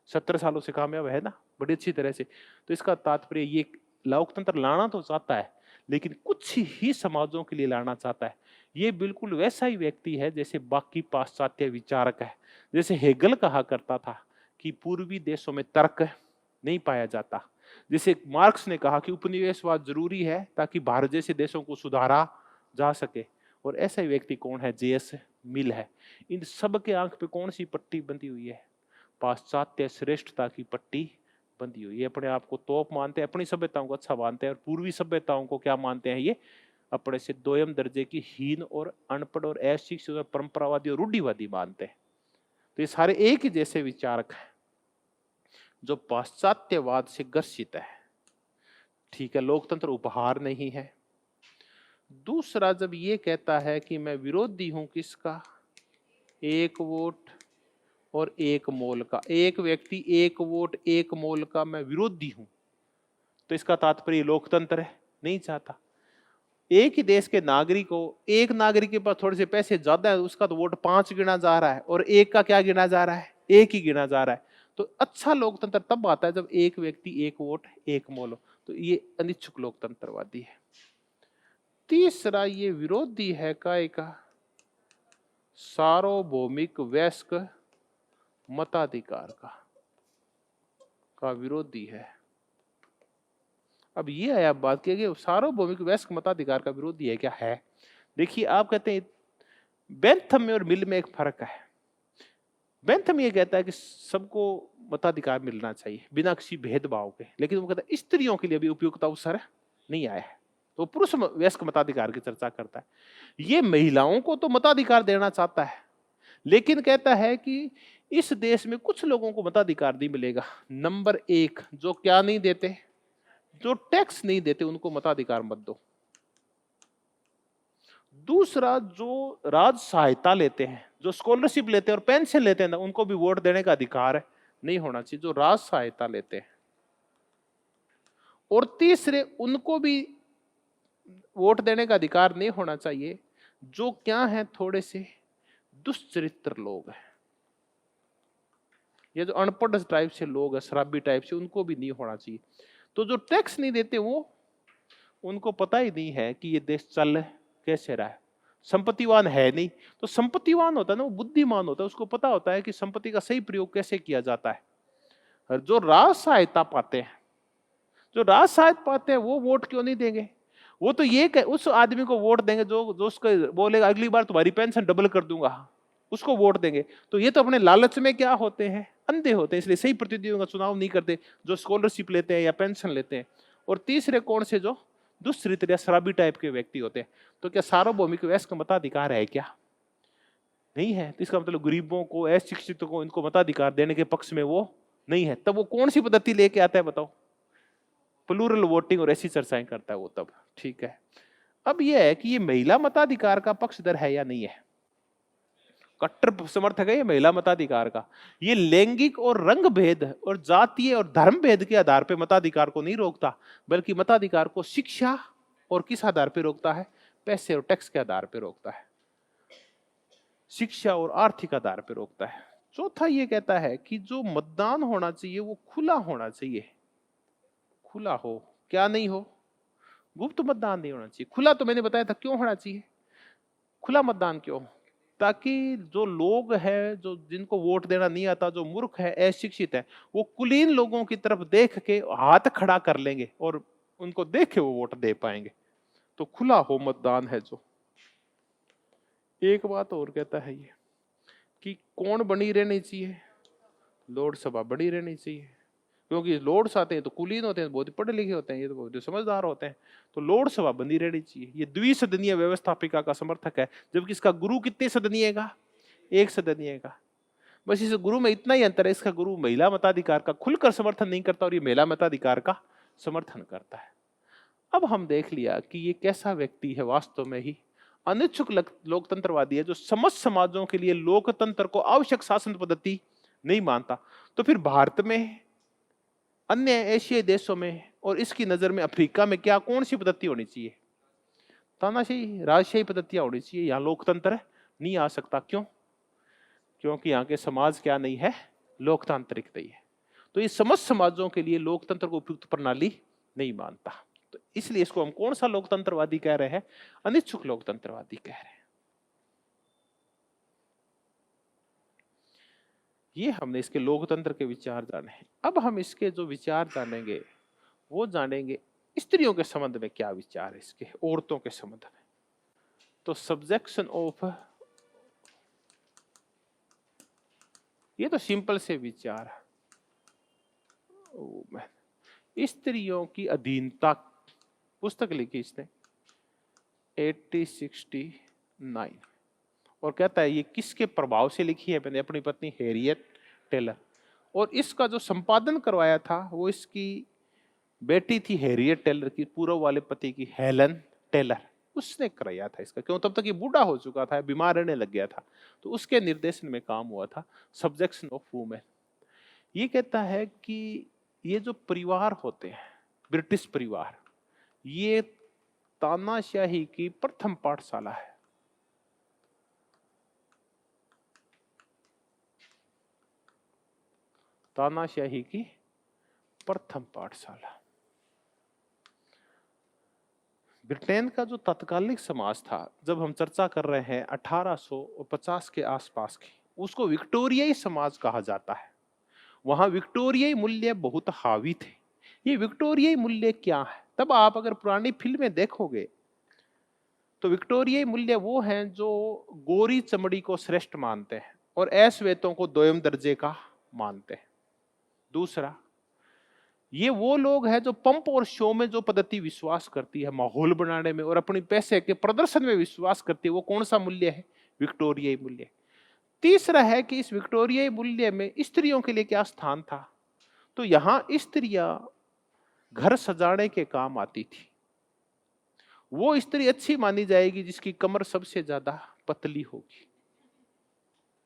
70 सालों से कामयाब है ना, बड़ी अच्छी तरह से। तो इसका तात्पर्य ये लोकतंत्र लाना तो चाहता है, लेकिन कुछ ही समाजों के लिए लाना चाहता है। ये बिल्कुल वैसा ही व्यक्ति है जैसे बाकी पाश्चात्य विचारक है। जैसे हेगल कहा करता था कि पूर्वी देशों में तर्क नहीं पाया जाता, जैसे मार्क्स ने कहा कि उपनिवेशवाद जरूरी है ताकि भारत जैसे देशों को सुधारा जा सके। और ऐसा ही व्यक्ति कौन है? जेएस मिल है। इन सब के आंख पे कौन सी पट्टी बंधी हुई है? पाश्चात्य श्रेष्ठता की पट्टी बंधी हुई है। अपने आप को तोप मानते हैं, अपनी सभ्यताओं को अच्छा मानते हैं, और पूर्वी सभ्यताओं को क्या मानते हैं? ये अपने से दोयम दर्जे की हीन और अनपढ़ और अशिक्षित और परंपरावादी और रूढ़िवादी मानते हैं। तो ये सारे एक ही जैसे विचारक हैं जो पाश्चात्यवाद से ग्रसित है। ठीक है, लोकतंत्र उपहार नहीं है। दूसरा, जब ये कहता है कि मैं विरोधी हूं किसका? एक वोट और एक मोल का, एक व्यक्ति एक वोट एक मोल का मैं विरोधी हूं, तो इसका तात्पर्य लोकतंत्र नहीं चाहता। एक ही देश के नागरिक हो, एक नागरिक के पास थोड़े से पैसे ज्यादा है, उसका तो वोट 5 गिना जा रहा है, और एक का क्या गिना जा रहा है, एक ही गिना जा रहा है। तो अच्छा लोकतंत्र तब आता है जब एक व्यक्ति एक वोट एक मोल हो। तो ये अनिच्छुक लोकतंत्रवादी है। तीसरा ये विरोधी है काय का, सार्वभौमिक वयस्क मताधिकार का विरोधी है। अब ये आया बात की कि सार्वभौमिक वयस्क मताधिकार का विरोधी है क्या है। देखिए आप कहते हैं बेंथम में और मिल में एक फर्क है। बेंथम ये कहता है कि सबको मताधिकार मिलना चाहिए बिना किसी भेदभाव के, लेकिन वो कहता है स्त्रियों के लिए भी उपयुक्त अवसर नहीं आया है, तो पुरुष वयस्क मताधिकार की चर्चा करता है। ये महिलाओं को तो मताधिकार देना चाहता है, लेकिन कहता है कि इस देश में कुछ लोगों को मताधिकार नहीं मिलेगा। नंबर 1 जो क्या नहीं देते, जो टैक्स नहीं देते उनको मताधिकार मत दो। दूसरा जो राज सहायता लेते हैं, जो स्कॉलरशिप लेते हैं और पेंशन लेते हैं ना, उनको भी वोट देने का अधिकार नहीं होना चाहिए जो राज सहायता लेते हैं। और तीसरे उनको भी वोट देने का अधिकार नहीं होना चाहिए जो क्या है थोड़े से दुष्चरित्र लोग हैं, ये जो अनपढ़ टाइप से लोग हैं, शराबी टाइप से, उनको भी नहीं होना चाहिए। तो जो टैक्स नहीं देते वो, उनको पता ही नहीं है कि ये देश चल कैसे रहा है। संपत्तिवान है नहीं, तो संपत्तिवान होता है ना वो बुद्धिमान होता है, उसको पता होता है कि संपत्ति का सही प्रयोग कैसे किया जाता है। और जो राज सहायता पाते हैं, जो राज सहायता पाते हैं वो वोट क्यों नहीं देंगे, वो तो ये उस आदमी को वोट देंगे जो उसको बोलेगा अगली बार तुम्हारी पेंशन डबल कर दूंगा, उसको वोट देंगे। तो ये तो अपने लालच में क्या होते हैं, अंधे होते हैं, इसलिए सही प्रतिनिधियों का चुनाव नहीं करते जो स्कॉलरशिप लेते हैं या पेंशन लेते हैं। और तीसरे कौन से, जो दुष्चरित्र या शराबी टाइप के व्यक्ति होते हैं। तो क्या सार्वभौमिक वयस्क मताधिकार है क्या, नहीं है। तो इसका मतलब गरीबों को, अशिक्षितों को, इनको मताधिकार देने के पक्ष में वो नहीं है। तब वो कौन सी पद्धति लेके आता है बताओ, प्लूरल वोटिंग और ऐसी चर्चाएं करता है वो तब। ठीक है, अब यह है कि ये महिला मताधिकार का पक्षधर है या नहीं है, कट्टर समर्थक है ये महिला मताधिकार का। ये लैंगिक और रंग भेद और जातीय और धर्म भेद के आधार पर मताधिकार को नहीं रोकता, बल्कि मताधिकार को शिक्षा और किस आधार पर रोकता है, पैसे और टैक्स के आधार पर रोकता है, शिक्षा और आर्थिक आधार पर रोकता है। चौथा ये कहता है कि जो मतदान होना चाहिए वो खुला होना चाहिए। खुला हो, क्या नहीं हो, गुप्त मतदान नहीं होना चाहिए। खुला तो मैंने बताया था क्यों होना चाहिए, खुला मतदान क्यों, ताकि जो लोग हैं, जो जिनको वोट देना नहीं आता, जो मूर्ख है, अशिक्षित है, वो कुलीन लोगों की तरफ देख के हाथ खड़ा कर लेंगे और उनको देख के वो वोट दे पाएंगे। तो खुला हो मतदान है जो। एक बात और कहता है ये कि कौन बनी रहनी चाहिए, लोकसभा बनी रहनी चाहिए, क्योंकि लॉर्ड्स आते हैं तो कुलीन होते हैं, बहुत ही पढ़े लिखे होते हैं, ये तो बहुत ही समझदार होते हैं। तो लोकसभा बनी रहनी चाहिए। ये द्विसदनीय व्यवस्थापिका का समर्थक है, जबकि इसका गुरु कितने सदनीय का, एक सदनीय का। बस इस गुरु में इतना ही अंतर है, इसका गुरु महिला मताधिकार का खुलकर समर्थन नहीं करता और ये महिला मताधिकार का समर्थन करता है। अब हम देख लिया कि ये कैसा व्यक्ति है, वास्तव में ही अनिच्छुक लोकतंत्रवादी है, जो समस्त समाजों के लिए लोकतंत्र को आवश्यक शासन पद्धति नहीं मानता। तो फिर भारत में, अन्य एशियाई देशों में और इसकी नजर में अफ्रीका में क्या कौन सी पद्धति होनी चाहिए, तानाशाही राजशाही पद्धतियां होनी चाहिए। यहाँ लोकतंत्र नहीं आ सकता, क्यों, क्योंकि यहाँ के समाज क्या नहीं है, लोकतांत्रिक नहीं है। तो ये समस्त समाजों के लिए लोकतंत्र को उपयुक्त प्रणाली नहीं मानता। तो इसलिए इसको हम कौन सा लोकतंत्रवादी कह रहे हैं, अनिच्छुक लोकतंत्रवादी कह रहे हैं। ये हमने इसके लोकतंत्र के विचार जाने हैं। अब हम इसके जो विचार जानेंगे वो जानेंगे स्त्रियों के संबंध में क्या विचार है इसके, औरतों के संबंध में। तो सब्जेक्शन ऑफ, ये तो सिंपल से विचार है। स्त्रियों की अधीनता पुस्तक लिखी इसने 1869 और कहता है ये किसके प्रभाव से लिखी है, मैंने अपनी पत्नी हैरियट टेलर। और इसका जो संपादन करवाया था वो इसकी बेटी थी हैरियट टेलर की पूर्व वाले पति की हेलन टेलर, उसने कराया था इसका। क्यों, तब तक ये बूढ़ा हो चुका था, बीमार रहने लग गया था, तो उसके निर्देशन में काम हुआ था सब्जेक्शन ऑफ वुमेन। ये कहता है कि ये जो परिवार होते हैं, ब्रिटिश परिवार, ये तानाशाही की प्रथम पाठशाला है। तानाशाही की प्रथम पाठशाला। ब्रिटेन का जो तत्कालिक समाज था, जब हम चर्चा कर रहे हैं 1850 के आसपास की, उसको विक्टोरियाई समाज कहा जाता है। वहां विक्टोरियाई मूल्य बहुत हावी थे। ये विक्टोरियाई मूल्य क्या है? तब आप अगर पुरानी फिल्में देखोगे तो विक्टोरियाई मूल्य वो हैं जो गोरी चमड़ी को श्रेष्ठ मानते हैं और अश्वेतों को दोयम दर्जे का मानते हैं। दूसरा, ये वो लोग हैं जो पंप और शो में जो पद्धति विश्वास करती है, माहौल बनाने में और अपनी पैसे के प्रदर्शन में विश्वास करती है, वो कौन सा मूल्य है? विक्टोरियाई मूल्य। तीसरा है कि इस विक्टोरियाई मूल्य में स्त्रियों के लिए क्या स्थान था? तो यहां स्त्रियां घर सजाने के काम आती थी। वो स्त्री अच्छी मानी जाएगी जिसकी कमर सबसे ज्यादा पतली होगी।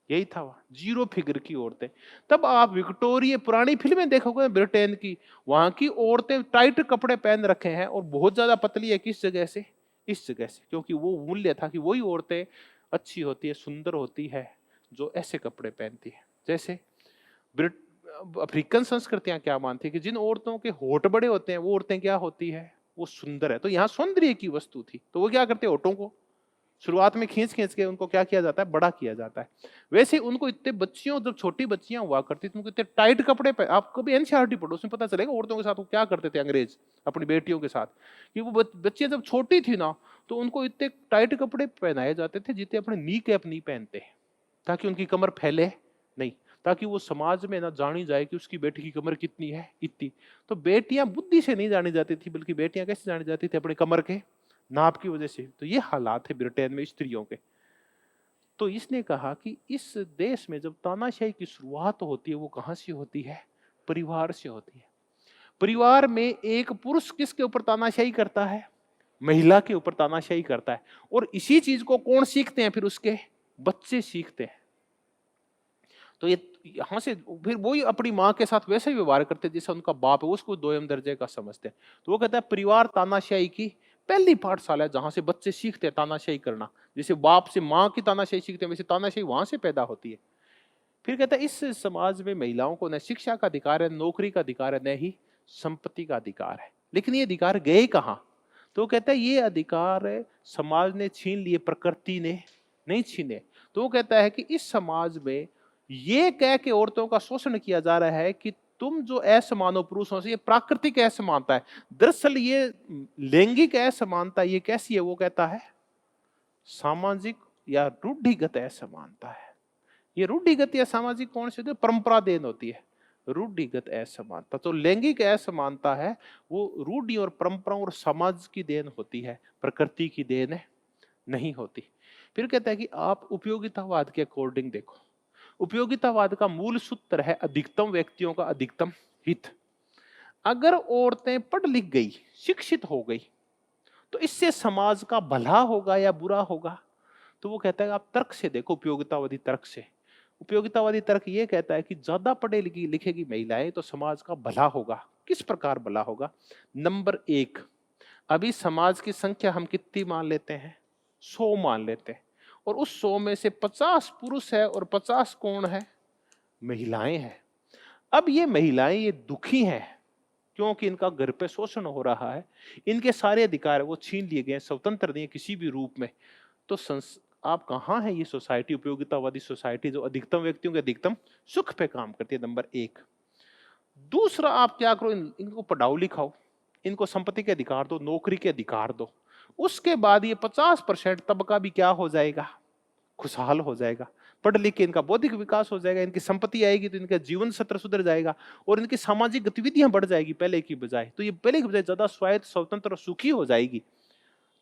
यही था वहां, जीरो फिगर की औरतें। तब आप विक्टोरिया पुरानी फिल्में देखोगे ब्रिटेन की, वहां की औरतें टाइट कपड़े पहन रखे हैं और बहुत ज्यादा पतली है। किस जगह से? इस जगह से, क्योंकि वो मूल्य था कि वही औरतें अच्छी होती है, सुंदर होती है जो ऐसे कपड़े पहनती है। जैसे ब्रिट अफ्रीकन संस्कृतियां क्या मानती है कि जिन औरतों के होठ बड़े होते हैं वो औरतें क्या होती है? वो सुंदर है। तो यहाँ सौंदर्य की वस्तु थी, तो वो क्या करते हैं? होठों को शुरुआत में खींच खींच के उनको क्या किया जाता है? बड़ा किया जाता है। वैसे उनको इतने बच्चियों, जब छोटी बच्चियां हुआ करती थी, उनको इतने टाइट कपड़े पे, आप कभी एनसीईआरटी पढ़ो, उसमें पता चलेगा औरतों के साथ वो क्या करते थे अंग्रेज अपनी बेटियों के साथ। कि वो बच्चियां जब छोटी थी ना, तो उनको इतने टाइट कपड़े पहनाए जाते थे जितने अपने नी कैप नहीं पहनते, ताकि उनकी कमर फैले नहीं, ताकि वो समाज में ना जानी जाए कि उसकी बेटी की कमर कितनी है, इतनी। तो बेटियां बुद्धि से नहीं जानी जाती थी, बल्कि बेटियां कैसे जानी जाती थी? अपने कमर के नाप की वजह से। तो ये हालात है ब्रिटेन में स्त्रियों के। तो इसने कहा कि इस देश में जब तानाशाही की शुरुआत होती है, वो कहां से होती है? परिवार से होती है। परिवार में एक पुरुष किसके ऊपर तानाशाही करता है? महिला के ऊपर तानाशाही करता है। और इसी चीज को कौन सीखते हैं? फिर उसके बच्चे सीखते हैं। तो ये यहां से फिर वही अपनी माँ के साथ वैसे ही व्यवहार करते जैसे उनका बाप है, उसको दोयम दर्जे का समझते हैं। तो वो कहता है परिवार तानाशाही की पहली पाठशाला है, जहां से बच्चे सीखते हैं तानाशाही करना। जैसे बाप से माँ की तानाशाही सीखते हैं, वैसे तानाशाही वहां से पैदा होती है। फिर कहता है इस समाज में महिलाओं को न शिक्षा का अधिकार है, नौकरी का अधिकार है, न ही संपत्ति का अधिकार है। लेकिन ये अधिकार गए कहां? तो कहता है ये अधिकार समाज ने छीन लिए, प्रकृति ने नहीं छीने। तो वो कहता है कि इस समाज में ये कह के औरतों का शोषण किया जा रहा है कि तुम जो असमान हो पुरुषों से, ये प्राकृतिक असमानता है। दरअसल ये लैंगिक असमानता ये कैसी है? वो कहता है सामाजिक या रूढ़िगत असमानता है। ये रूढ़िगत या सामाजिक कौन सी होती है? परंपरा देन होती है रूढ़िगत असमानता। तो लैंगिक असमानता है वो रूढ़ि और परंपराओं और समाज की देन होती है, प्रकृति की देन नहीं होती। फिर कहता है कि आप उपयोगितावाद के अकॉर्डिंग देखो। उपयोगितावाद का मूल सूत्र है अधिकतम व्यक्तियों का अधिकतम हित। अगर औरतें पढ़ लिख गई, शिक्षित हो गई, तो इससे समाज का भला होगा या बुरा होगा? तो वो कहता है आप तर्क से देखो, उपयोगितावादी तर्क से। उपयोगितावादी तर्क ये कहता है कि ज्यादा पढ़े लिखेगी महिलाएं तो समाज का भला होगा। किस प्रकार भला होगा? नंबर एक, अभी समाज की संख्या हम कितनी मान लेते हैं? 100 मान लेते हैं। और उस 100 में से 50 पुरुष है और 50 कौन है? महिलाएं हैं। अब ये महिलाएं ये दुखी हैं क्योंकि इनका घर पे शोषण हो रहा है, इनके सारे अधिकार वो छीन लिए गए, स्वतंत्र नहीं है किसी भी रूप में। तो आप कहाँ है ये सोसाइटी, उपयोगितावादी सोसाइटी जो अधिकतम व्यक्तियों के अधिकतम सुख पे काम करती है? नंबर एक। दूसरा, आप क्या करो, इनको पढ़ाओ लिखाओ, इनको संपत्ति के अधिकार दो, नौकरी के अधिकार दो। उसके बाद ये 50% तबका भी क्या हो जाएगा? खुशहाल हो जाएगा। पढ़ लिख के इनका बौद्धिक विकास हो जाएगा, इनकी संपत्ति आएगी तो इनका जीवन सत्र सुधर जाएगा और इनकी सामाजिक गतिविधियां बढ़ जाएगी पहले की बजाय। तो ये पहले की बजाय ज्यादा स्वायत्त, स्वतंत्र और सुखी हो जाएगी।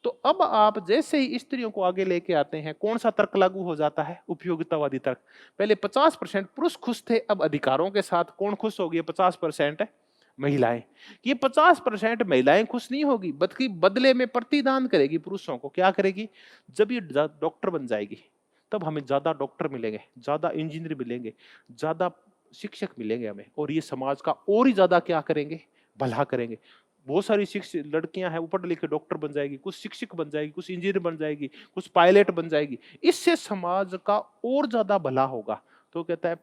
तो अब आप जैसे ही स्त्रियों को आगे लेके आते हैं, कौन सा तर्क लागू हो जाता है? उपयोगितावादी तर्क। पहले 50% पुरुष खुश थे, अब अधिकारों के साथ कौन खुश हो गई? 50% महिलाएं। ये 50% महिलाएं खुश नहीं होगी, बल्कि बदले में प्रतिदान करेगी पुरुषों को। क्या करेगी? जब ये डॉक्टर बन जाएगी तब हमें ज्यादा डॉक्टर मिलेंगे, ज्यादा इंजीनियर मिलेंगे, ज्यादा शिक्षक मिलेंगे हमें, और ये समाज का और ही ज्यादा क्या करेंगे? भला करेंगे। बहुत सारी शिक्षित लड़कियां हैं, वो पढ़ लिख के डॉक्टर बन जाएगी, कुछ शिक्षक बन जाएगी, कुछ इंजीनियर बन जाएगी, कुछ पायलट बन जाएगी, इससे समाज का और ज्यादा भला होगा। तो कहता है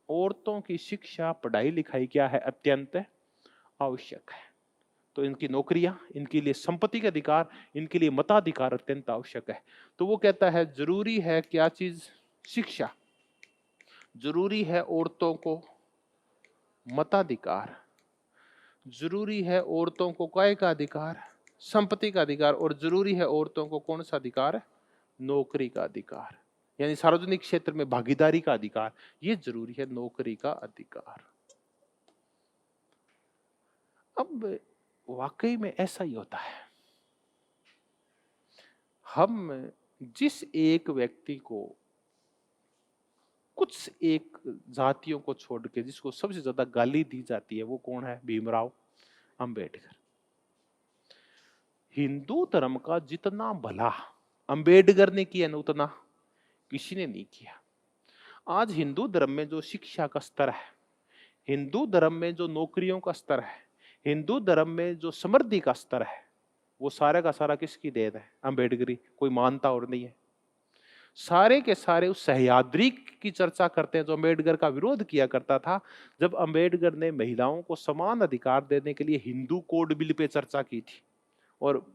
औरतों की शिक्षा, पढ़ाई लिखाई क्या है, अत्यंत आवश्यक है। तो इनकी नौकरियां, इनके लिए संपत्ति का अधिकार, इनके लिए मताधिकार अत्यंत आवश्यक है। तो वो कहता है जरूरी है क्या चीज, शिक्षा, जरूरी है औरतों को मताधिकार, जरूरी है औरतों को काय का अधिकार, संपत्ति का अधिकार, और जरूरी है औरतों को कौन सा अधिकार, नौकरी का अधिकार, यानी सार्वजनिक क्षेत्र में भागीदारी का अधिकार, ये जरूरी है, नौकरी का अधिकार। अब वाकई में ऐसा ही होता है। हम जिस एक व्यक्ति को, कुछ एक जातियों को छोड़ के जिसको सबसे ज्यादा गाली दी जाती है, वो कौन है, भीमराव अंबेडकर। हिंदू धर्म का जितना भला अंबेडकर ने किया ना, उतना किसी ने नहीं किया। आज हिंदू धर्म में जो शिक्षा का स्तर है, हिंदू धर्म में जो नौकरियों का स्तर है, हिंदू धर्म में जो समृद्धि का स्तर है, वो सारा का सारा किसकी देन है, अंबेडकरी। कोई मानता और नहीं है। सारे के सारे उस सह्याद्री की चर्चा करते हैं जो अंबेडकर का विरोध किया करता था। जब अंबेडकर ने महिलाओं को समान अधिकार देने के लिए हिंदू कोड बिल पे चर्चा की थी और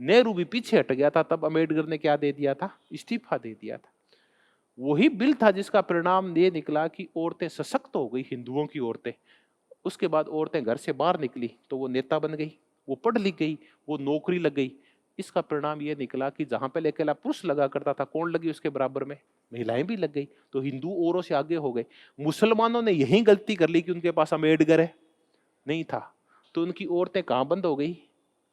नेहरू भी पीछे हट गया था, तब अंबेडकर ने क्या दे दिया था, इस्तीफा दे दिया था। वही बिल था जिसका परिणाम ये निकला कि औरतें सशक्त हो गई, हिंदुओं की औरतें। उसके बाद औरतें घर से बाहर निकली तो वो नेता बन गई, वो पढ़ लिख गई, वो नौकरी लग गई। इसका परिणाम ये निकला कि जहां पहले अकेला पुरुष लगा करता था, कौन लगी उसके बराबर में, महिलाएं भी लग गई। तो हिंदू औरों से आगे हो गए। मुसलमानों ने यही गलती कर ली कि उनके पास अम्बेडकर है नहीं था, तो उनकी औरतें कहां बंद हो गई,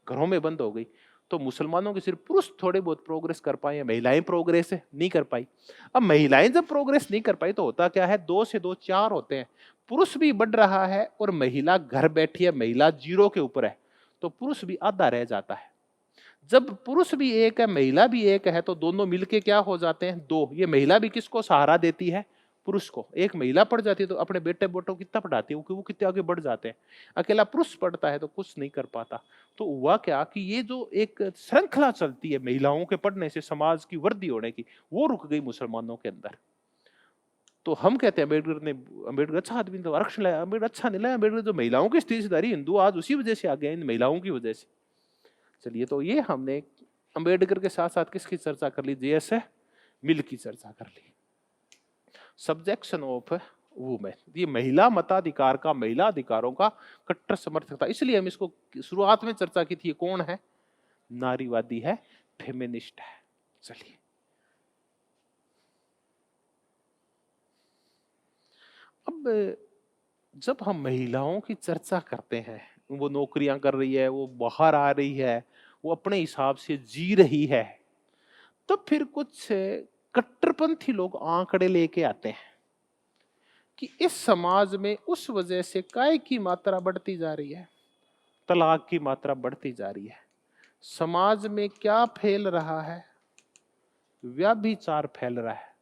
घरों में बंद हो गई। तो मुसलमानों के सिर्फ पुरुष थोड़े बहुत प्रोग्रेस कर पाए, महिलाएं प्रोग्रेस नहीं कर पाई। अब महिलाएं जब प्रोग्रेस नहीं कर पाई तो होता क्या है, 2 से 2 4 होते हैं। पुरुष भी बढ़ रहा है और महिला घर बैठी है, महिला 0 के ऊपर है, तो पुरुष भी आधा रह जाता है। जब पुरुष भी एक है, महिला भी एक है, तो दोनों मिलके क्या हो जाते हैं, 2। ये महिला भी किसको सहारा देती है, पुरुष को। एक महिला पढ़ जाती है तो अपने बेटे बोटों को कितना पढ़ाती है, वो कितने आगे बढ़ जाते हैं। अकेला पुरुष पढ़ता है तो कुछ नहीं कर पाता। तो हुआ क्या कि ये जो एक श्रृंखला चलती है महिलाओं के पढ़ने से समाज की वृद्धि होने की, वो रुक गई मुसलमानों के अंदर। तो हम कहते हैं अम्बेडकर अच्छा आदमी था, आरक्षण लाया। अम्बेडकर अच्छा नहीं लाया, अम्बेडकर जो महिलाओं की स्थिति सुधारी, हिंदू आज उसी वजह से आ गए, इन महिलाओं की वजह से। चलिए, तो ये हमने अंबेडकर के साथ साथ किसकी चर्चा कर ली, जे.एस. मिल की चर्चा कर ली। सब्जेक्शन ऑफ वुमेन, ये महिला मताधिकार का, महिला अधिकारों का कट्टर समर्थक था। इसलिए हम इसको शुरुआत में चर्चा की थी, कौन है, नारीवादी है, फेमिनिस्ट है। चलिए, अब जब हम महिलाओं की चर्चा करते हैं, वो नौकरियां कर रही है, वो बाहर आ रही है, वो अपने हिसाब से जी रही है, तो फिर कुछ कट्टरपंथी लोग आंकड़े लेके आते हैं कि इस समाज में उस वजह से काय की मात्रा बढ़ती जा रही है, तलाक की मात्रा बढ़ती जा रही है, समाज में क्या फैल रहा है, व्यभिचार फैल रहा है,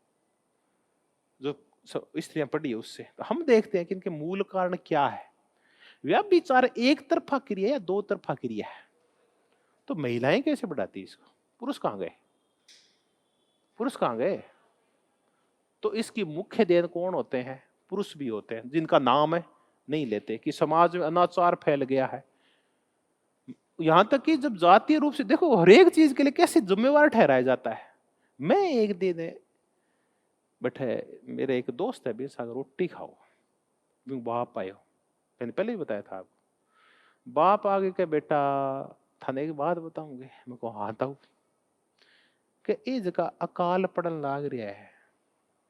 जो स्त्रियां पढ़ी है उससे। तो हम देखते हैं कि इनके मूल कारण क्या है। व्यभिचार एक तरफा क्रिया या 2 तरफा क्रिया है, तो महिलाएं कैसे बढ़ाती है इसको, पुरुष कहां गए, पुरुष कहां गए। तो इसकी मुख्य देन कौन होते हैं, पुरुष भी होते हैं, जिनका नाम है नहीं लेते, कि समाज में अनाचार फैल गया है। यहां तक कि जब जातीय रूप से देखो, हर एक चीज के लिए कैसे जिम्मेवार ठहराया जाता है। मैं एक दिन बैठे, मेरे एक दोस्त है, बेसा रोटी खाओ, बाप आयो, मैंने पहले ही बताया था आपको। बाप आगे के बेटा थाने एक बात बताऊंगे, मैं को हाँ था कि ये जगह अकाल पड़न लाग रहा है,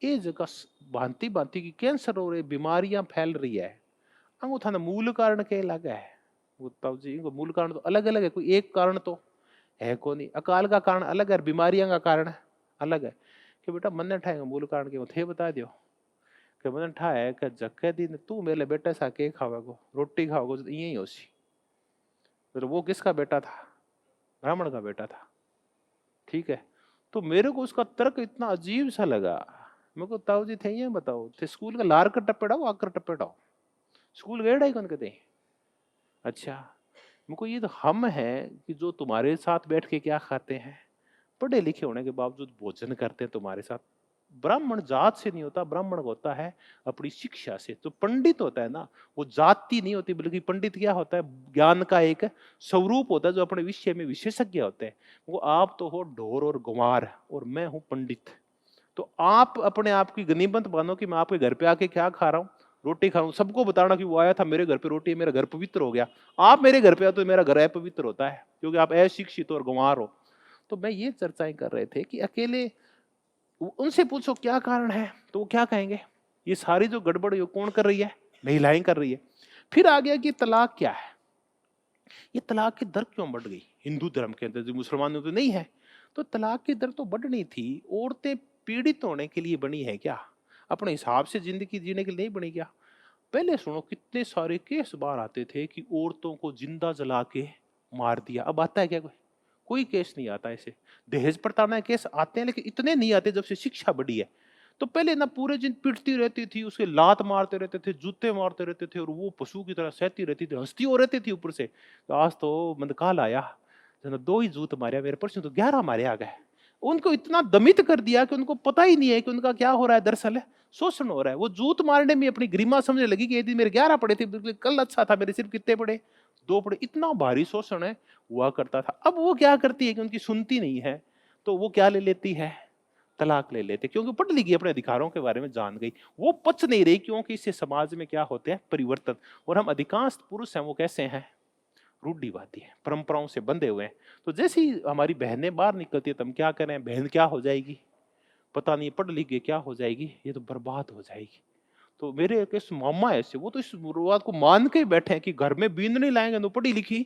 ये जगह भांति भांति की कैंसर हो रही, बीमारियां फैल रही है। अंगू थाना मूल कारण क्या लगा है, बताओ जी। इनको मूल कारण तो अलग अलग है, कोई एक कारण तो है को नहीं। अकाल का कारण अलग है, बीमारियां का कारण अलग है। कि बेटा मन ठाएगा मूल कारण के थे बता दियो, कि मन ठाए कि जके दिन तू मेरे बेटे सा के खावेगो, रोटी खाओगो, तो यही होसी। फिर वो किसका बेटा था, ब्राह्मण का बेटा था, ठीक है। तो मेरे को उसका तर्क इतना अजीब सा लगा। मेरे को ताऊ जी थे, ये बताओ थे स्कूल का लार कर टप्पेड़ाओ, आकर टप्पेड़ाओ, स्कूल गए ढाई कौन कहते। अच्छा, मुझको ये तो हम हैं कि जो तुम्हारे साथ बैठ के क्या खाते हैं, पढ़े लिखे होने के बावजूद भोजन करते हैं तुम्हारे साथ। ब्राह्मण जात से नहीं होता, ब्राह्मण होता है अपनी शिक्षा से। तो पंडित होता है ना, वो जाति नहीं होती, बल्कि पंडित क्या होता है, ज्ञान का एक स्वरूप होता है जो अपने विषय में विशेषज्ञ होते हैं। वो आप तो हो ढोर और गुमार और मैं हूं पंडित। तो आप अपने आप की गनीमत मानो कि मैं आपके घर पे आके क्या खा रहा हूँ, रोटी खा रहा हूँ, सबको बताना कि वो आया था मेरे घर पे रोटी है, मेरा घर पवित्र हो गया। आप मेरे घर पे आते तो मेरा घर अपवित्र होता है, क्योंकि आप अशिक्षित और गुमार हो। तो मैं ये चर्चाएं कर रहे थे कि अकेले उनसे पूछो क्या कारण है, तो वो क्या कहेंगे, ये सारी जो गड़बड़ ये कौन कर रही है, महिलाएं कर रही है। फिर आ गया कि तलाक क्या है, ये तलाक की दर क्यों बढ़ गई हिंदू धर्म के अंदर, जो मुसलमानों तो नहीं है। तो तलाक की दर तो बढ़नी थी, औरतें पीड़ित होने के लिए बनी है क्या, अपने हिसाब से जिंदगी जीने के लिए नहीं बनी क्या। पहले सुनो कितने सारे केस बाहर आते थे कि औरतों को जिंदा जला के मार दिया, अब आता है क्या कोई, कोई केस नहीं आता ऐसे। दहेज प्रताड़ना के केस आते हैं लेकिन इतने नहीं आते जब से शिक्षा बढ़ी है। तो पहले ना पूरे दिन पिटती रहती थी, उसके लात मारते रहते थे, जूते मारते रहते थे, और वो पशु की तरह सहती रहती थी, हंसती हो रहती थी ऊपर से। तो आज तो मंदकाल आया, जना 2 ही जूत मारे, मेरे परसों तो 11 मारे आ गए। उनको इतना दमित कर दिया कि उनको पता ही नहीं है कि उनका क्या हो रहा है, दरअसल शोषण हो रहा है। वो जूत मारने में अपनी गरिमा समझने लगी कि यदि मेरे 11 पड़े थे, बिल्कुल कल अच्छा था, मेरे सिर्फ कितने पड़े, 2 पड़े। इतना भारी शोषण है हुआ करता था। अब वो क्या करती है कि उनकी सुनती नहीं है, तो वो क्या ले लेती है, तलाक ले लेते, क्योंकि पढ़ लिखी अपने अधिकारों के बारे में जान गई। वो पच नहीं रही, क्योंकि इससे समाज में क्या होते हैं, परिवर्तन। और हम अधिकांश पुरुष हैं वो कैसे हैं, रूढ़िवादी है, परंपराओं से बंधे हुए हैं। तो जैसे ही हमारी बहनें बाहर निकलती है तो हम क्या करें, बहन क्या हो जाएगी, पता नहीं, पढ़ लिख के क्या हो जाएगी, ये तो बर्बाद हो जाएगी। तो मेरे एक इस मामा ऐसे, वो तो इस बात को मान के बैठे हैं कि घर में बींद नहीं लाएंगे तो पढ़ी लिखी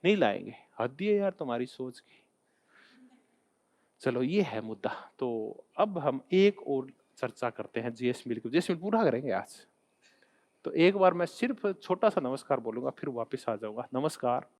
नहीं लाएंगे। हद है यार तुम्हारी सोच की। चलो ये है मुद्दा। तो अब हम एक और चर्चा करते हैं जीएस मिल को, जीएस मिल पूरा करेंगे आज। तो एक बार मैं सिर्फ छोटा सा नमस्कार बोलूंगा, फिर वापस आ जाऊंगा। नमस्कार।